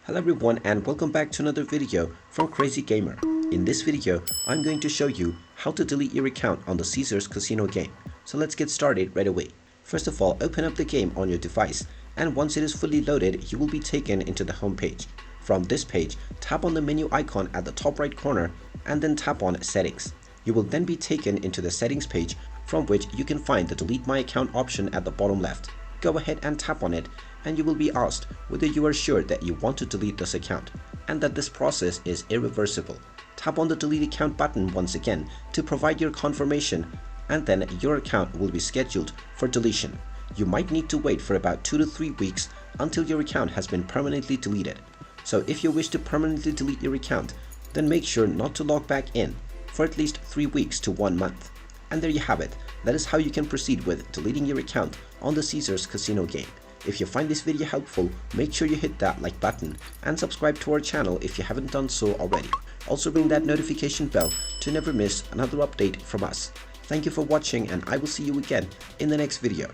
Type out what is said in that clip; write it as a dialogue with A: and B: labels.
A: Hello everyone and welcome back to another video from Crazy Gamer. In this video, I'm going to show you how to delete your account on the Caesars Casino game. So let's get started right away. First of all, open up the game on your device, and once it is fully loaded, you will be taken into the home page. From this page, tap on the menu icon at the top right corner and then tap on Settings. You will then be taken into the settings page, from which you can find the Delete My Account option at the bottom left. Go ahead and tap on it, and you will be asked whether you are sure that you want to delete this account and that this process is irreversible. Tap on the Delete Account button once again to provide your confirmation, and then your account will be scheduled for deletion. You might need to wait for about 2 to 3 weeks until your account has been permanently deleted. So if you wish to permanently delete your account, then make sure not to log back in for at least 3 weeks to 1 month. And there you have it. That is how you can proceed with deleting your account on the Caesars Casino game. If you find this video helpful, make sure you hit that like button and subscribe to our channel if you haven't done so already. Also ring that notification bell to never miss another update from us. Thank you for watching, and I will see you again in the next video.